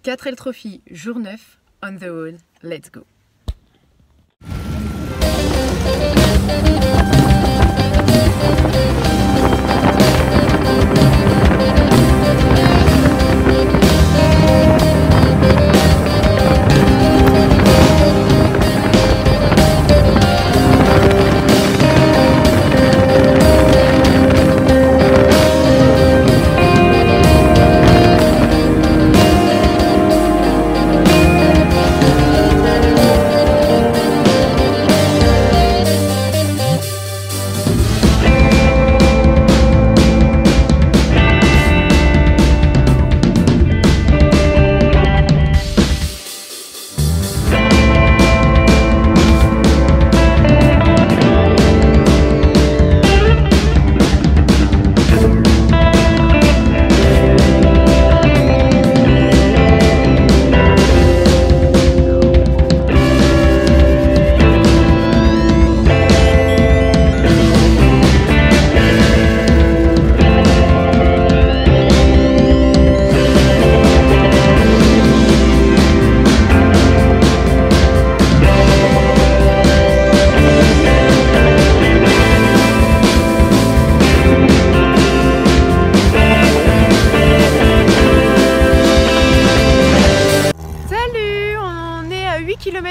4L Trophy, jour 9, on the road, let's go.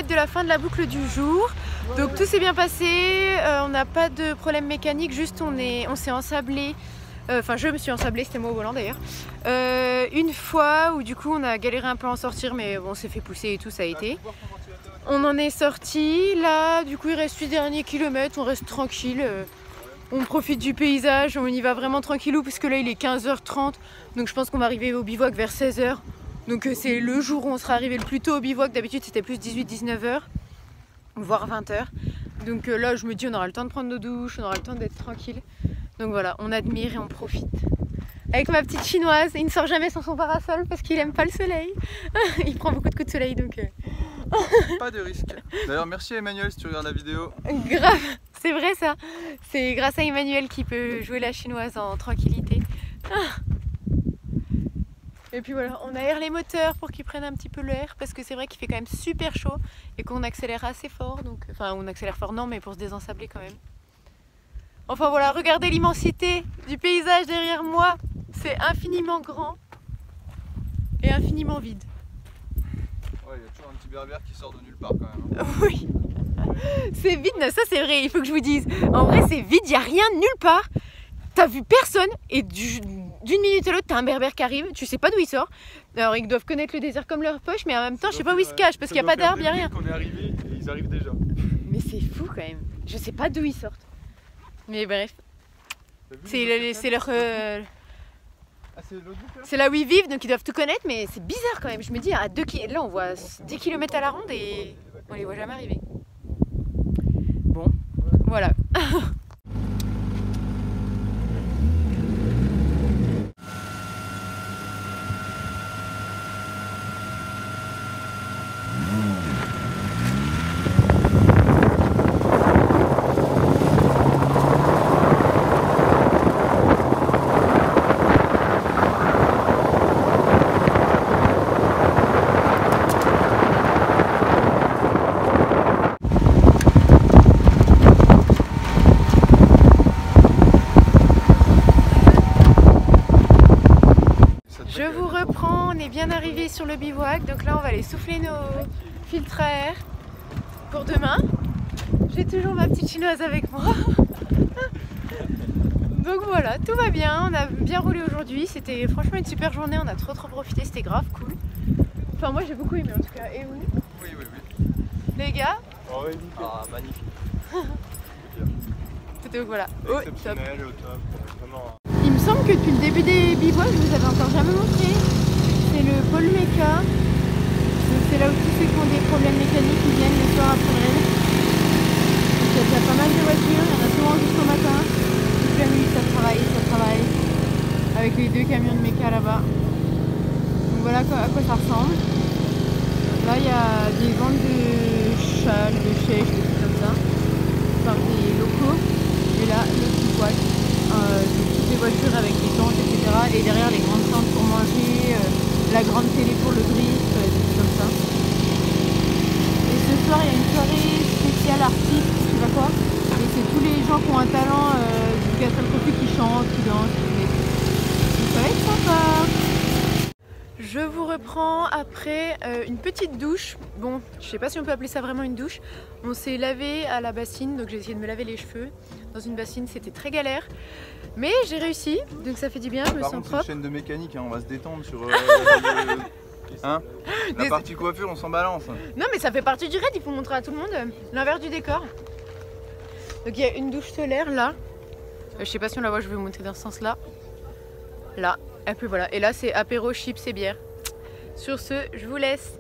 De la fin de la boucle du jour, donc tout s'est bien passé, on n'a pas de problème mécanique, juste on s'est ensablé, enfin je me suis ensablé, c'était moi au volant d'ailleurs, une fois où du coup on a galéré un peu à en sortir, mais bon, on s'est fait pousser et tout, ça a été. On en est sorti, là du coup il reste 8 derniers kilomètres, on reste tranquille, on profite du paysage, on y va vraiment tranquillou parce que là il est 15h30, donc je pense qu'on va arriver au bivouac vers 16h. Donc c'est le jour où on sera arrivé le plus tôt au bivouac, d'habitude c'était plus 18-19h, voire 20h. Donc là je me dis on aura le temps de prendre nos douches, on aura le temps d'être tranquille. Donc voilà, on admire et on profite. Avec ma petite chinoise, il ne sort jamais sans son parasol parce qu'il aime pas le soleil. Il prend beaucoup de coups de soleil donc... Pas de risque. D'ailleurs merci Emmanuel si tu regardes la vidéo. Grave, c'est vrai ça. C'est grâce à Emmanuel qui peut jouer la chinoise en tranquillité. Et puis voilà, on aère les moteurs pour qu'ils prennent un petit peu l'air parce que c'est vrai qu'il fait quand même super chaud et qu'on accélère assez fort, donc enfin on accélère fort non mais pour se désensabler quand même. Enfin voilà, regardez l'immensité du paysage derrière moi, c'est infiniment grand et infiniment vide. Ouais, il y a toujours un petit berbère qui sort de nulle part quand même. Hein. Oui, c'est vide, ça c'est vrai, il faut que je vous dise. En vrai c'est vide, il n'y a rien nulle part. T'as vu personne et d'une minute à l'autre t'as un berbère qui arrive, tu sais pas d'où il sort. Alors ils doivent connaître le désert comme leur poche, mais en même temps je sais pas où ils se cachent parce qu'il n'y a pas d'arbre, il n'y a rien. On est arrivé et ils arrivent déjà. Mais c'est fou quand même, je sais pas d'où ils sortent. Mais bref, c'est leur... c'est là où ils vivent donc ils doivent tout connaître, mais c'est bizarre quand même. Je me dis, là on voit 10 km à la ronde et on les voit jamais arriver. Bon, voilà. Je vous reprends, on est bien arrivé sur le bivouac, donc là on va aller souffler nos filtres à air pour demain. J'ai toujours ma petite chinoise avec moi. Donc voilà, tout va bien, on a bien roulé aujourd'hui, c'était franchement une super journée, on a trop profité, c'était grave cool. Enfin moi j'ai beaucoup aimé en tout cas, et vous? Oui. Les gars? Oh oui, ah, magnifique. Donc voilà, exceptionnel, au top, vraiment. Il me semble que depuis le début des bivouacs, je vous avais encore jamais montré. C'est le pôle Méca. C'est là où tous ceux qui ont des problèmes mécaniques ils viennent le soir après le raid. Donc il y a déjà pas mal de voitures, il y en a souvent jusqu'au matin. Toute la nuit ça travaille. Avec les 2 camions de Méca là-bas. Donc voilà à quoi ça ressemble. Là il y a des ventes de châles, de chèques, des trucs comme ça. Par des locaux. Et là le bivouac. Toutes les voitures avec les tentes, etc. Et derrière les grandes tentes pour manger, la grande télé pour le drift, des trucs comme ça. Et ce soir il y a une soirée spéciale artiste, je sais pas quoi. Et c'est tous les gens qui ont un talent du Castle Coffee qui chantent, qui dansent, qui font des trucs. Donc ça va être sympa. Je vous reprends après une petite douche. Bon, je sais pas si on peut appeler ça vraiment une douche. On s'est lavé à la bassine, donc j'ai essayé de me laver les cheveux dans une bassine, c'était très galère. Mais j'ai réussi, donc ça fait du bien, je me sens propre. C'est une chaîne de mécanique, hein, on va se détendre sur hein, la partie coiffure, on s'en balance. Non mais ça fait partie du raid, il faut montrer à tout le monde l'envers du décor. Donc il y a une douche solaire là. Je sais pas si on la voit, je vais vous montrer dans ce sens là. Là, et puis voilà. Et là c'est apéro, chips et bière. Sur ce, je vous laisse.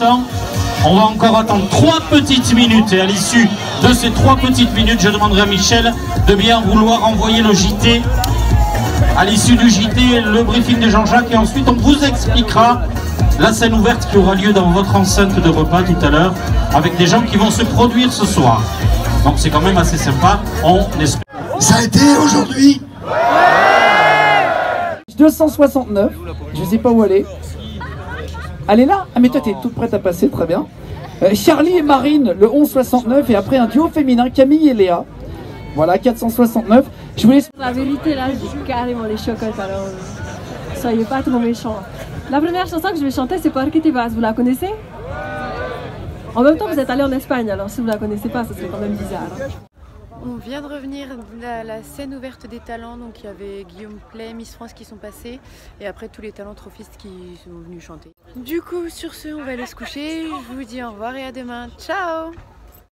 On va encore attendre 3 petites minutes et à l'issue de ces 3 petites minutes, je demanderai à Michel de bien vouloir envoyer le JT. À l'issue du JT, le briefing de Jean-Jacques et ensuite on vous expliquera la scène ouverte qui aura lieu dans votre enceinte de repas tout à l'heure avec des gens qui vont se produire ce soir. Donc c'est quand même assez sympa, on espère. Ça a été aujourd'hui 269, je sais pas où elle est. Elle est là? Ah mais toi t'es toute prête à passer, très bien. Charlie et Marine, le 1169, et après un duo féminin, Camille et Léa. Voilà, 469. Je vous laisse... La vérité là, j'ai carrément les chocottes, alors soyez pas trop méchants. La première chanson que je vais chanter c'est Porque te vas, vous la connaissez? En même temps vous êtes allé en Espagne, alors si vous la connaissez pas, ça serait quand même bizarre. On vient de revenir à la scène ouverte des talents, donc il y avait Guillaume Play, Miss France qui sont passés et après tous les talents trophistes qui sont venus chanter. Du coup sur ce on va aller se coucher, je vous dis au revoir et à demain, ciao.